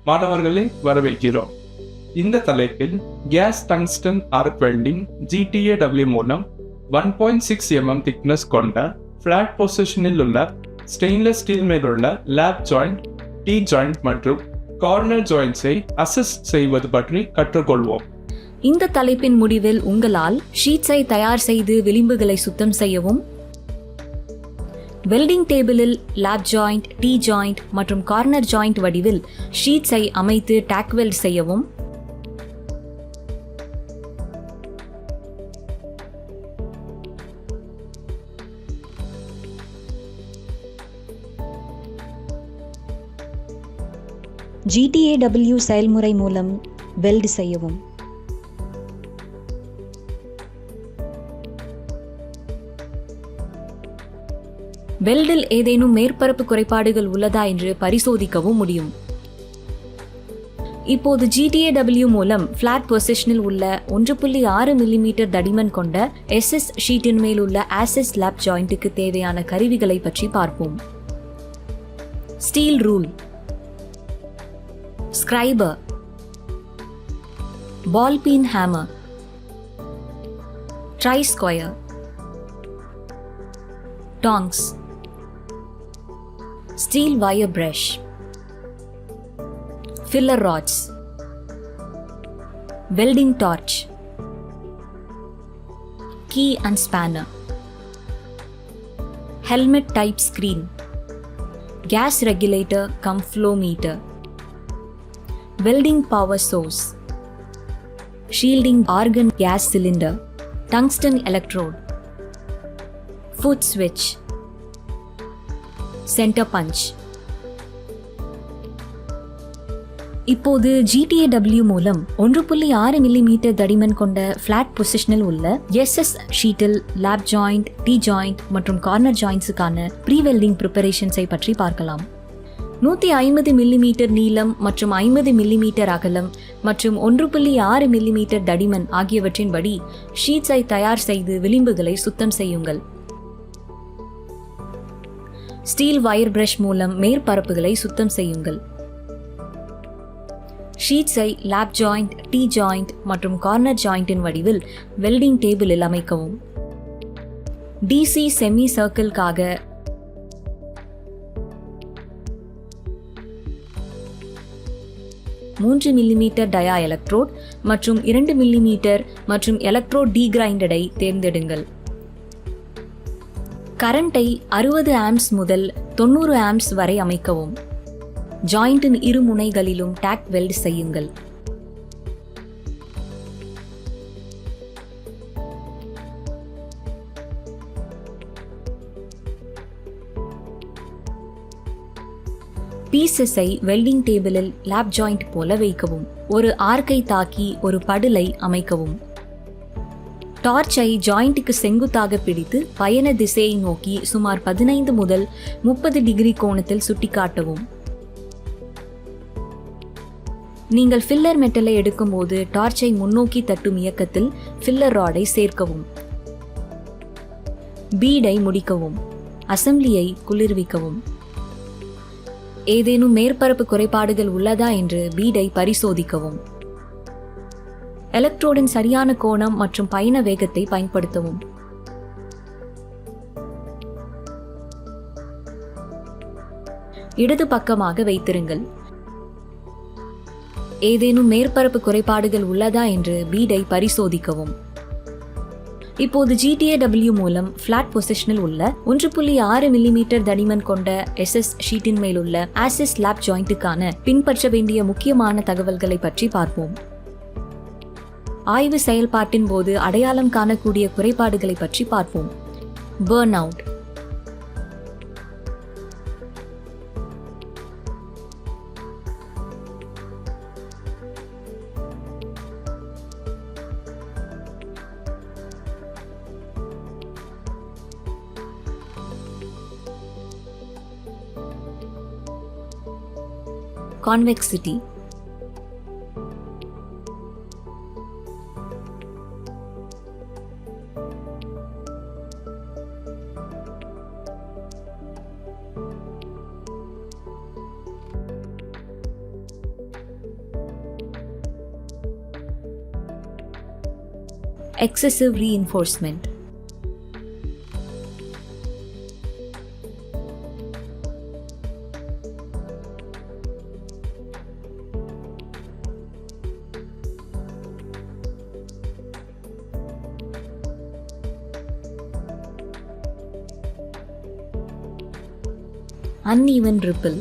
மாணவர்களை வரவேற்கிறோம். இந்த தலைப்பில் gas tungsten arc welding GTAW மூலம் 1.6 mm திக்னஸ் கொண்ட ஃபிளாட் பொசிஷனில் உள்ள ஸ்டெயின்லெஸ் ஸ்டீல் மேலுள்ள லேப் ஜாயிண்ட், டி ஜாயிண்ட் மற்றும் கார்னர் ஜாயிண்ட்ஸை அசெஸ் செய்வது பற்றி கற்றுக்கொள்வோம். இந்த தலைப்பின் முடிவில் உங்களால் ஷீட்ஸை தயார் செய்து விளிம்புகளை சுத்தம் செய்யவும், வெல்டிங் டேபிளில் லேப் ஜாயிண்ட், டி ஜாயிண்ட் மற்றும் கார்னர் ஜாயிண்ட் வடிவில் ஷீட்ஸை அமைத்து டாக் வெல்ட் செய்யவும், GTAW செயல்முறை மூலம் வெல்ட் செய்யவும், வெல்டில் ஏதேனும் மேற்பரப்பு குறைபாடுகள் உள்ளதா என்று பரிசோதிக்கவும் முடியும். இப்போது GTAW மூலம் ஃபிளாட் பொசிஷனில் உள்ள 1.6 mm தடிமன் கொண்ட SS ஷீட்டின் மேல் உள்ள ஆசஸ் லேப் ஜாயிண்ட்டுக்கு தேவையான கருவிகளை பற்றி பார்ப்போம். Steel rule, scriber, ball peen hammer, try square, tongs, steel wire brush, filler rods, welding torch, key and spanner, helmet type screen, gas regulator cum flow meter, welding power source, shielding argon gas cylinder, tungsten electrode, foot switch, center punch. இப்போது GTAW மூலம் 1.6 mm தடிமன் கொண்ட flat பொசிஷனில் உள்ள SS ஷீட்டில் lab joint, T joint மற்றும் corner ஜாயிண்ட்ஸுக்கான pre welding ப்ரிப்பரேஷன்ஸை பற்றி பார்க்கலாம். 150 mm நீளம் மற்றும் 50 mm அகலம் மற்றும் 1.6 mm தடிமன் ஆகியவற்றின்படி ஷீட்ஸை தயார் செய்து விளிம்புகளை சுத்தம் செய்யுங்கள். ஸ்டீல் வயர் பிரஷ் மூலம் மேற்பரப்புகளை சுத்தம் செய்யுங்கள். ஷீட்ஸை லேப் ஜாயிண்ட், டி ஜாயிண்ட் மற்றும் கார்னர் ஜாயிண்டின் வடிவில் வெல்டிங் டேபிளில் அமைக்கவும். DC செமி சர்க்கிள்காக 3 mm டயா எலக்ட்ரோட் மற்றும் 2 mm மற்றும் எலக்ட்ரோட் டீகிரைண்டடை தேர்ந்தெடுங்கள். கரண்டை 60 ஆம்ப்ஸ் முதல் 90 ஆம்ப்ஸ் வரை அமைக்கவும். ஜாயிண்டின் இரு முனைகளிலும் டாக் வெல்ட் செய்யுங்கள். பீசஸை வெல்டிங் டேபிளில் லேப் ஜாயிண்ட் போல வைக்கவும். ஒரு ஆர்க்கை தாக்கி ஒரு படுலை அமைக்கவும். டார்ச்சை ஜாயிண்ட்டுக்கு செங்குத்தாக பிடித்து பயண திசையை நோக்கி சுமார் 15 முதல் 30 டிகிரி கோணத்தில் சுட்டிக்காட்டவும். நீங்கள் ஃபில்லர் மெட்டலை எடுக்கும்போது டார்ச்சை முன்னோக்கி தட்டும் இயக்கத்தில் ஃபில்லர் ராடை சேர்க்கவும். பீடை முடிக்கவும். அசெம்பிளியை குளிர்விக்கவும். ஏதேனும் மேற்பரப்பு குறைபாடுகள் உள்ளதா என்று பீடை பரிசோதிக்கவும். எலக்ட்ரோடின் சரியான கோணம் மற்றும் பயண வேகத்தை பயன்படுத்தவும். இடது பக்கமாக வைத்திருங்கள். ஏதேனும் மேற்பரப்பு குறைபாடுகள் உள்ளதா என்று பீடை பரிசோதிக்கவும். இப்போது GTAW மூலம் ஃபிளாட் பொசிஷனில் உள்ள 1.6 mm தடிமன் கொண்ட SS ஷீட்டின் மேலுள்ள ஆசஸ் லேப் ஜாயிண்ட்டுக்கான பின்பற்ற வேண்டிய முக்கியமான தகவல்களை பற்றி பார்ப்போம். ஆய்வு செயல்பாட்டின் போது அடையாளம் காணக்கூடிய குறைபாடுகளை பற்றி பார்ப்போம். Burn out, convexity, excessive reinforcement. Uneven ripple.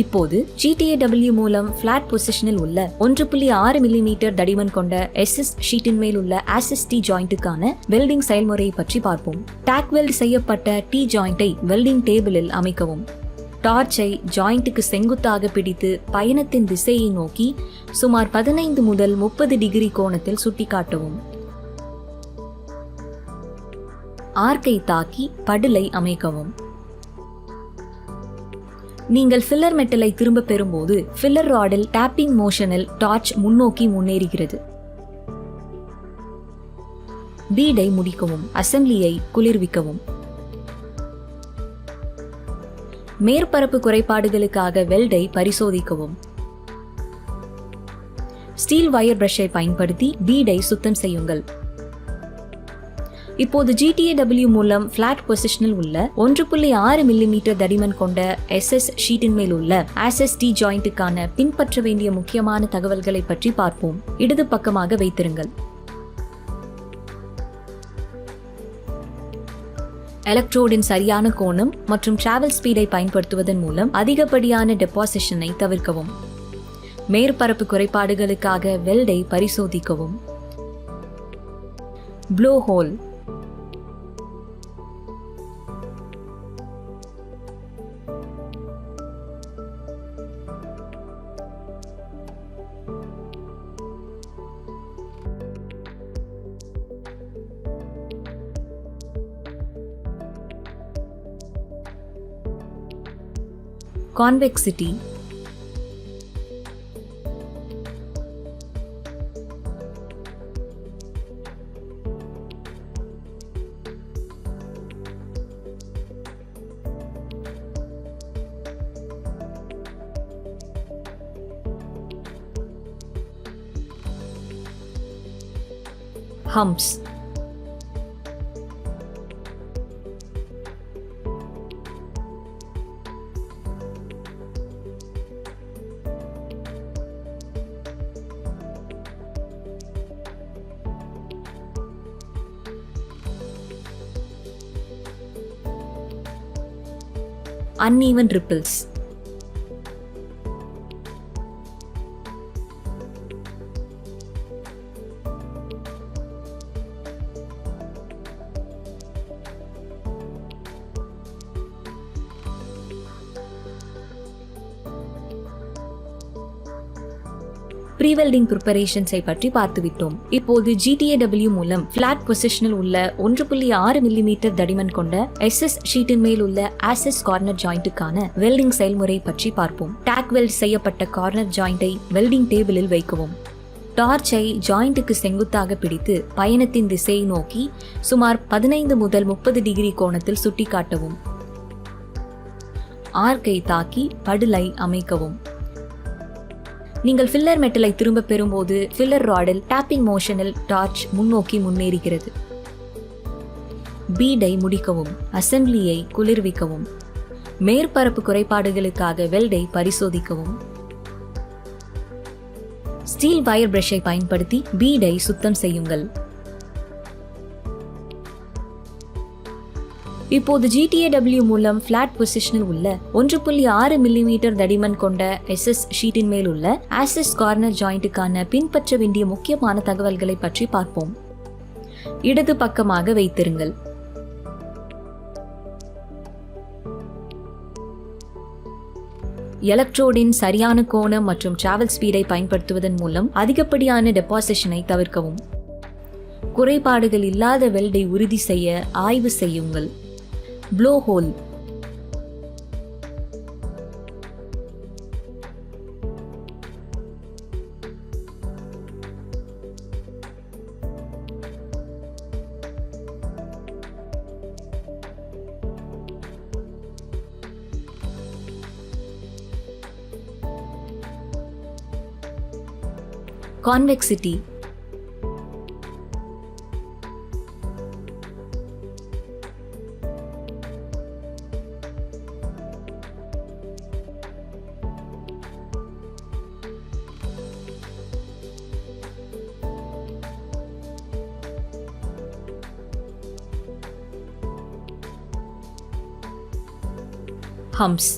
இப்போது GTAW மூலம் ஃபிளாட் பொசிஷனில் உள்ள 1.6 மில்லிமீட்டர் தடிமன் கொண்ட SS ஷீட்டின் மேல் உள்ள ASST ஜாயிண்ட்டுக்கான வெல்டிங் செயல்முறையை பற்றி பார்ப்போம். டாக் வெல்ட் செய்யப்பட்ட T ஜாயிண்டை வெல்டிங் டேபிளில் அமைக்கவும். டார்ச்சை ஜாயிண்ட்டுக்கு செங்குத்தாக பிடித்து பயணத்தின் திசையை நோக்கி சுமார் 15 முதல் 30 டிகிரி கோணத்தில் சுட்டிக்காட்டவும். ஆர்க்கை தாக்கி படுலை அமைக்கவும். நீங்கள் ஃபில்லர் மெட்டலை திரும்ப பெறும்போது ஃபில்லர் ராடில் டேப்பிங் மோஷனில் டார்ச் முன்னோக்கி முன்னேறுகிறது. பீடை முடிக்கவும். அசெம்பிளியை குளிர்விக்கவும். மேற்பரப்பு குறைபாடுகளுக்காக வெல்டை பரிசோதிக்கவும். ஸ்டீல் வயர் பிரஷை பயன்படுத்தி பீடை சுத்தம் செய்யுங்கள். இப்போது GTAW மூலம் ஃபிளாட் பொசிஷனில் உள்ள 1.6 மில்லிமீட்டர் தடிமன் கொண்ட SS ஷீட்டின் மேல் உள்ள ASST ஜாயிண்ட்டுக்கான பின்பற்ற வேண்டிய முக்கியமான தகவல்களை பற்றி பார்ப்போம். இடது பக்கமாக வைத்திருங்கள். எலக்ட்ரோடின் சரியான கோணம் மற்றும் டிராவல் ஸ்பீடை பயன்படுத்துவதன் மூலம் அதிகப்படியான டெபாசிஷனை தவிர்க்கவும். மேற்பரப்பு குறைபாடுகளுக்காக வெல்டை பரிசோதிக்கவும். Blow hole. Convexity. Humps. Uneven ripples. Prewelding ப்ரிப்பரேஷன்ஸை பற்றி பார்த்துவிட்டோம். இப்போது GTAW மூலம் ஃபிளாட் பொசிஷனில் உள்ள 1.6 மில்லிமீட்டர் தடிமன் கொண்ட SS ஷீட்டின் மேல் உள்ள ASST கார்னர் ஜாயிண்ட்டுக்கான வெல்டிங் செயல்முறை பற்றி பார்ப்போம். டாக் வெல்ட் செய்யப்பட்ட கார்னர் ஜாயிண்டை வெல்டிங் டேபிளில் வைக்கவும். டார்ச்சை ஜாயிண்ட்டுக்கு செங்குத்தாக பிடித்து பயணத்தின் திசையை நோக்கி சுமார் 15 முதல் 30 டிகிரி கோணத்தில் சுட்டிக்காட்டவும். ஆர்க்கை தாக்கி படுலை அமைக்கவும். நீங்கள் ஃபில்லர் மெட்டலை திரும்ப பெறும்போது ஃபில்லர் ராடில் டேப்பிங் மோஷனில் டார்ச் முன்னோக்கி முன்னேறுகிறது. பீடை முடிக்கவும். அசெம்பிளியை குளிர்விக்கவும். மேற்பரப்பு குறைபாடுகளுக்காக வெல்டை பரிசோதிக்கவும். ஸ்டீல் வயர் பிரஷை பயன்படுத்தி பீடை சுத்தம் செய்யுங்கள். இப்போது GTAW மூலம் ஃபிளாட் பொசிஷனில் உள்ள 1.6 மில்லிமீட்டர் தடிமன் கொண்ட SS ஷீட்டின் மேல் உள்ள ASST கார்னர் ஜாயிண்ட்டுக்கான பின்பற்ற வேண்டிய முக்கியமான தகவல்களை பற்றி பார்ப்போம். இடது பக்கமாக வைத்திருங்கள். எலக்ட்ரோடின் சரியான கோணம் மற்றும் டிராவல் ஸ்பீடை பயன்படுத்துவதன் மூலம் அதிகப்படியான டெபாசிஷனை தவிர்க்கவும். குறைபாடுகள் இல்லாத வெல்டை உறுதி செய்ய ஆய்வு செய்யுங்கள். Blow hole. Convexity, humps.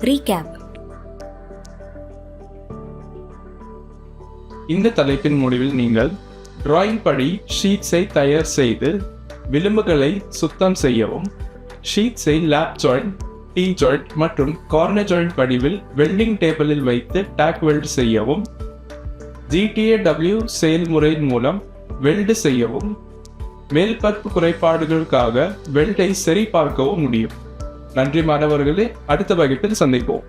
Recap. இந்த தலைப்பின் முடிவில் நீங்கள் டிராயிங் படி ஷீட்ஸை தயார் செய்து விளிம்புகளை சுத்தம் செய்யவும், ஷீட்ஸை லேப் ஜாயிண்ட், டி ஜாயிண்ட் மற்றும் கார்னர் ஜாயிண்ட் வடிவில் வெல்டிங் டேபிளில் வைத்து டாக் வெல்ட் செய்யவும், GTAW செயல்முறையின் மூலம் வெல்டு செய்யவும், மேல்பரப்பு குறைபாடுகளுக்காக வெல்டை சரிபார்க்கவும் முடியும். நன்றி மாணவர்களே, அடுத்த வகுப்பில் சந்திப்போம்.